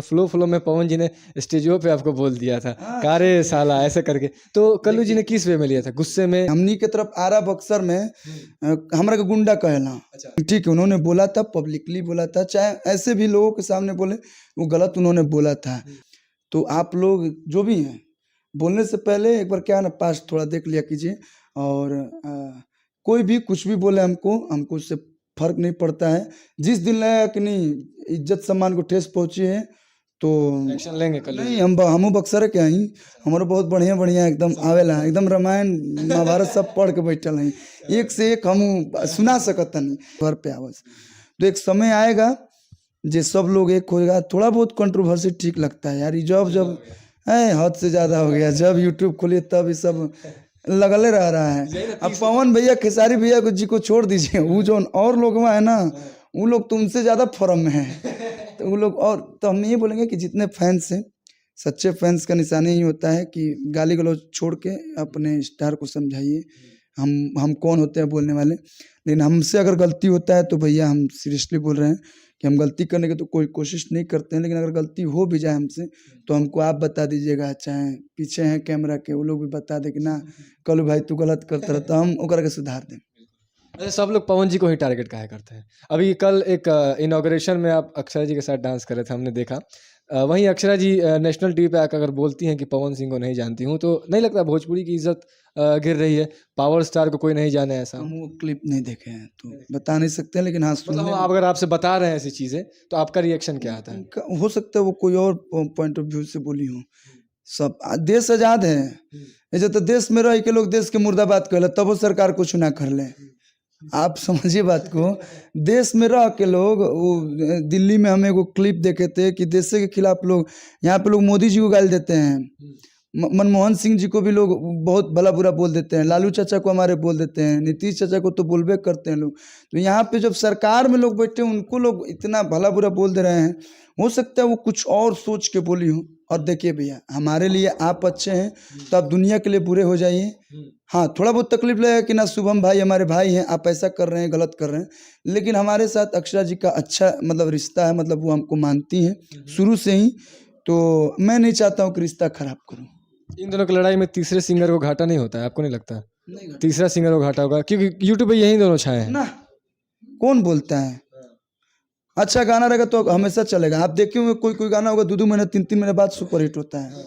Flow flow में पवन जी ने स्टेजों पे आपको बोल दिया था हाँ। कारे साला ऐसे करके, तो कल्लू जी ने किस वे में लिया था? गुस्से में? हमनी के तरफ आरा बक्सर में हमरा के गुंडा कहला। ठीक है, उन्होंने बोला था, पब्लिकली बोला था, चाहे ऐसे भी लोगों के सामने बोले, वो गलत उन्होंने बोला था। तो आप लोग जो भी हैं, बोलने से पहले एक बार क्या ना पास्ट थोड़ा देख लिया कीजिए। और कोई भी कुछ भी बोले हमको उससे फर्क नहीं पड़ता है। जिस दिन लगा कि नहीं इज्जत सम्मान को ठेस पहुंची है तो एक्शन लेंगे कल्लू जी? नहीं, हमू बक्सर के आई, हमारे बहुत बढ़िया बढ़िया एकदम आवेला, एकदम रामायण महाभारत सब पढ़ के बैठल हैं, एक से एक हम सुना सकत नहीं घर पे आवस। तो एक समय आएगा जे सब लोग एक होएगा। थोड़ा बहुत कंट्रोवर्सी ठीक लगता है यार, जब हद से ज्यादा हो गया। जब यूट्यूब खोलिए तब ये सब लगले रह रहा है। अब पवन भैया खेसारी भैया को जी को छोड़ दीजिए, वो जो और लोग है ना, वो लोग तुमसे ज्यादा फॉर्म में है। तो वो लोग, और तो हम ये बोलेंगे कि जितने फैंस हैं, सच्चे फैंस का निशानी ही होता है कि गाली गलौज छोड़ के अपने स्टार को समझाइए हम कौन होते हैं बोलने वाले। लेकिन हमसे अगर गलती होता है तो भैया हम सीरियसली बोल रहे हैं कि हम गलती करने की तो कोई कोशिश नहीं करते हैं, लेकिन अगर गलती हो भी जाए हमसे तो हमको आप बता दीजिएगा, चाहे पीछे हैं कैमरा के वो लोग भी बता दे कि ना कल्लू भाई तू गलत करता रहा, तो हम ओकरा के सुधार दें। अरे सब लोग पवन जी को ही टारगेट काहे करते हैं? अभी कल एक इनॉग्रेशन में आप अक्षरा जी के साथ डांस कर रहे थे, हमने देखा। वहीं अक्षरा जी नेशनल टीवी पे आकर अगर बोलती हैं कि पवन सिंह को नहीं जानती हूँ, तो नहीं लगता भोजपुरी की इज्जत गिर रही है? पावर स्टार को कोई नहीं जाने ऐसा? हम वो क्लिप नहीं देखे हैं तो बता नहीं सकते, लेकिन हाँ मतलब हम अगर आपसे बता रहे हैं ऐसी चीजें तो आपका रिएक्शन क्या आता है? हो सकता है वो कोई और पॉइंट ऑफ व्यू से बोली हो। सब देश आजाद है, ऐसे तो देश में रह के लोग देश के मुर्दाबाद कहले तब वो सरकार कुछ ना कर ले। आप समझिए बात को, देश में रह के लोग, वो दिल्ली में हम एगो क्लिप देखे थे कि देश के खिलाफ लोग, यहाँ पे लोग मोदी जी को गाली देते हैं, मनमोहन सिंह जी को भी लोग बहुत भला बुरा बोल देते हैं, लालू चाचा को हमारे बोल देते हैं, नीतीश चाचा को तो बोलबे करते हैं लोग। तो यहाँ पे जब सरकार में लोग बैठे उनको लोग इतना भला बुरा बोल दे रहे हैं, हो सकता है वो कुछ और सोच के बोली हो। और देखिए भैया, हमारे लिए आप अच्छे हैं तो आप दुनिया के लिए बुरे हो जाइए। हाँ, थोड़ा बहुत तकलीफ लगेगा कि ना शुभम भाई हमारे भाई हैं, आप ऐसा कर रहे हैं, गलत कर रहे हैं, लेकिन हमारे साथ अक्षरा जी का अच्छा मतलब रिश्ता है, मतलब वो हमको मानती हैं शुरू से ही, तो मैं नहीं चाहता हूँ कि रिश्ता खराब करूँ। इन दोनों की लड़ाई में तीसरे सिंगर को घाटा नहीं होता है? आपको नहीं लगता नहीं तीसरा सिंगर को घाटा होगा? क्योंकि यूट्यूब पे यही दोनों छाए हैं ना, कौन बोलता है? अच्छा गाना रहेगा तो हमेशा चलेगा। आप देखे होंगे कोई गाना होगा 2-2 महीने 3-3 महीने बाद सुपर हिट होता है।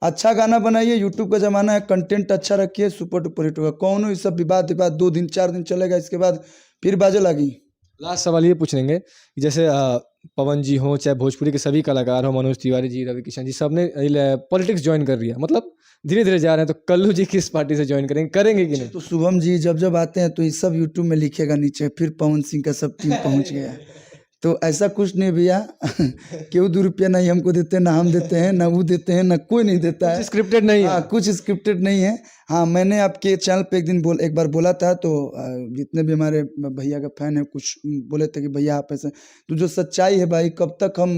अच्छा गाना बनाइए, यूट्यूब का जमाना है, कंटेंट अच्छा रखिए, सुपर डुपर हिट होगा। कौन हो ये सब विवाद 2 दिन 4 दिन चलेगा, इसके बाद फिर बाजे लगी। लास्ट सवाल ये पूछेंगे कि जैसे पवन जी हो, चाहे भोजपुरी के सभी कलाकार हो, मनोज तिवारी जी, रवि किशन जी, सब ने पॉलिटिक्स ज्वाइन कर लिया, मतलब धीरे धीरे जा रहे हैं, तो कल्लू जी किस पार्टी से ज्वाइन करेंगे कि नहीं? तो शुभम जी जब आते हैं तो ये सब यूट्यूब में लिखेगा नीचे, फिर पवन सिंह का सब टीम पहुंच गया। तो ऐसा कुछ नहीं भैया, क्यों 2 रुपया नहीं हमको देते, ना हम देते हैं, ना वो देते हैं, ना कोई नहीं देता है। स्क्रिप्टेड नहीं है? हाँ, कुछ स्क्रिप्टेड नहीं है। हाँ, मैंने आपके चैनल पे एक बार बोला था, तो जितने भी हमारे भैया का फैन है कुछ बोले थे कि भैया आप ऐसे, तो जो सच्चाई है भाई, कब तक हम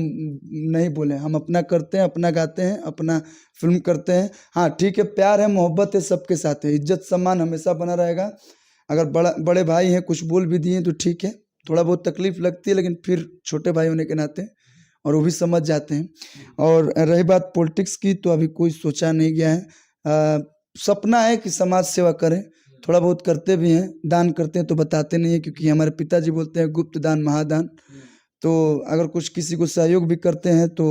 नहीं बोले, हम अपना करते हैं, अपना गाते हैं, अपना फिल्म करते हैं। हाँ ठीक है, प्यार है, मोहब्बत है, सबके साथ है, इज्जत सम्मान हमेशा बना रहेगा। अगर बड़े भाई हैं कुछ बोल भी दिए तो ठीक है, थोड़ा बहुत तकलीफ लगती है, लेकिन फिर छोटे भाई होने के नाते और वो भी समझ जाते हैं। और रही बात पॉलिटिक्स की, तो अभी कोई सोचा नहीं गया है। सपना है कि समाज सेवा करें, थोड़ा बहुत करते भी हैं, दान करते हैं तो बताते नहीं है, क्योंकि हमारे पिताजी बोलते हैं गुप्त दान महादान। तो अगर कुछ किसी को सहयोग भी करते हैं तो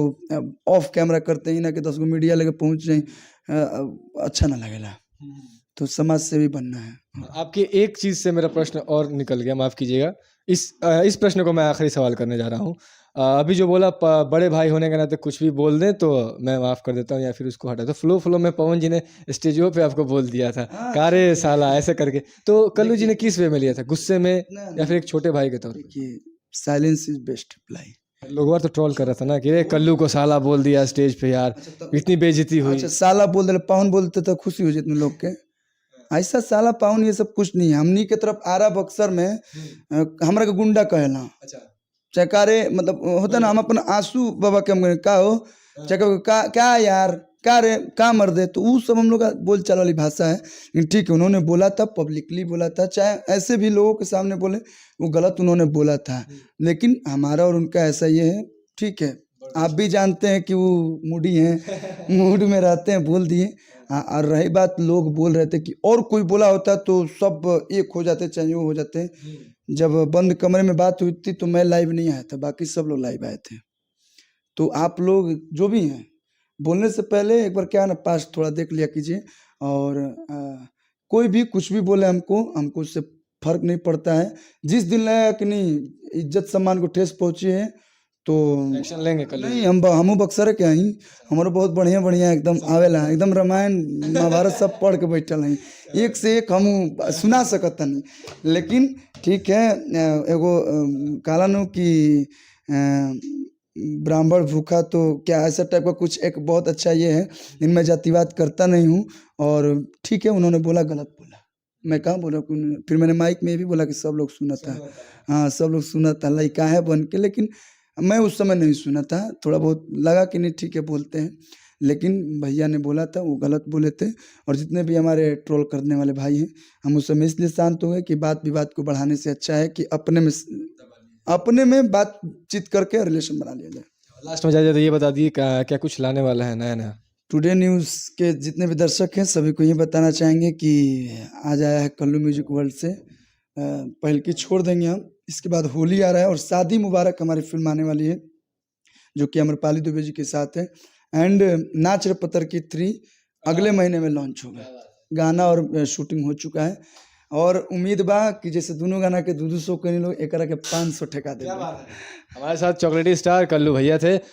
ऑफ कैमरा करते हैं, ना कि 10 गो मीडिया लेके पहुँच जाए, अच्छा ना लगेगा। तो समाज सेवी बनना है। आपकी एक चीज़ से मेरा प्रश्न और निकल गया, माफ़ कीजिएगा। इस प्रश्न को मैं आखिरी सवाल करने जा रहा हूँ। अभी जो बोला बड़े भाई होने के नाते कुछ भी बोल दें तो मैं माफ़ कर देता हूँ या फिर उसको हटा दो। फ्लो में पवन जी ने स्टेजों पे आपको बोल दिया था कारे साला ऐसे करके, तो कल्लू जी ने किस वे में लिया था? गुस्से में या फिर एक छोटे भाई के तौर पर? देखिए, साइलेंस इज बेस्ट रिप्लाई। लोग तो ट्रोल कर रहा था ना कि रे कल्लू को साला बोल दिया स्टेज पे, यार इतनी बेइज्जती हुई। अच्छा, साला बोल दे, पवन बोलते तो खुशी हो जाती लोग के। ऐसा साला पाउन ये सब कुछ नहीं है। हमनी के तरफ आरा बक्सर में हमरा के गुंडा कहला। चाहे कारे मतलब होता ना, हम अपन आंसू बाबा के हम का हो, चाहे क्या यार, क्या रे, क्या मर दे, तो वो सब हम लोग का बोल चाल वाली भाषा है। लेकिन ठीक है, उन्होंने बोला था, पब्लिकली बोला था, चाहे ऐसे भी लोगों के सामने बोले, वो गलत उन्होंने बोला था, लेकिन हमारा और उनका ऐसा ये है, ठीक है, आप भी जानते हैं कि वो मूडी हैं, मूड में रहते हैं, बोल दिए। और रही बात, लोग बोल रहे थे कि और कोई बोला होता तो सब एक हो जाते, चाहे वो हो जाते। जब बंद कमरे में बात हुई थी तो मैं लाइव नहीं आया था, बाकी सब लोग लाइव आए थे। तो आप लोग जो भी हैं, बोलने से पहले एक बार क्या ना पास थोड़ा देख लिया कीजिए। और कोई भी कुछ भी बोले हमको उससे फर्क नहीं पड़ता है। जिस दिन लगा कि नहीं इज्जत सम्मान को ठेस पहुंची है तो एक्शन लेंगे कल नहीं, हमू बक्सर के हई, हमारे बहुत बढ़िया बढ़िया एकदम आवेला, एकदम रामायण महाभारत सब पढ़ के बैठल हई, एक से एक हमू सुना सकत नहीं। लेकिन ठीक है, एगो कहलन कि ब्राह्मण भूखा तो क्या, ऐसा टाइप का कुछ एक बहुत अच्छा ये है। लेकिन मैं जातिवाद करता नहीं हूँ। और ठीक है, उन्होंने बोला गलत बोला, मैं कहाँ बोला। फिर मैंने माइक में भी बोला कि सब लोग सुना था, हाँ सब लोग सुना था, लड़का है बन के। लेकिन मैं उस समय नहीं सुना था, थोड़ा बहुत लगा कि नहीं ठीक है बोलते हैं। लेकिन भैया ने बोला था, वो गलत बोले थे। और जितने भी हमारे ट्रोल करने वाले भाई हैं, हम उस समय इसलिए शांत हो गए कि बात विवाद को बढ़ाने से अच्छा है कि अपने में बातचीत करके रिलेशन बना लिया जाए। लास्ट में जाते तो ये बता दिए क्या कुछ लाने वाला है नया नया। टुडे न्यूज़ के जितने भी दर्शक हैं सभी को ये बताना चाहेंगे कि आज आया है कल्लू म्यूजिक वर्ल्ड से। पहल की छोड़ देंगे हम, इसके बाद होली आ रहा है और शादी मुबारक हमारी फिल्म आने वाली है जो कि अमरपाली दुबे जी के साथ है। एंड नाच रे पत्थर की 3 अगले महीने में लॉन्च होगा। गाना और शूटिंग हो चुका है और उम्मीद बा कि जैसे दोनों गाना के 200 के लोग एक के 500 ठेका देंगे। हमारे साथ चॉकलेटी स्टार कल्लू भैया थे।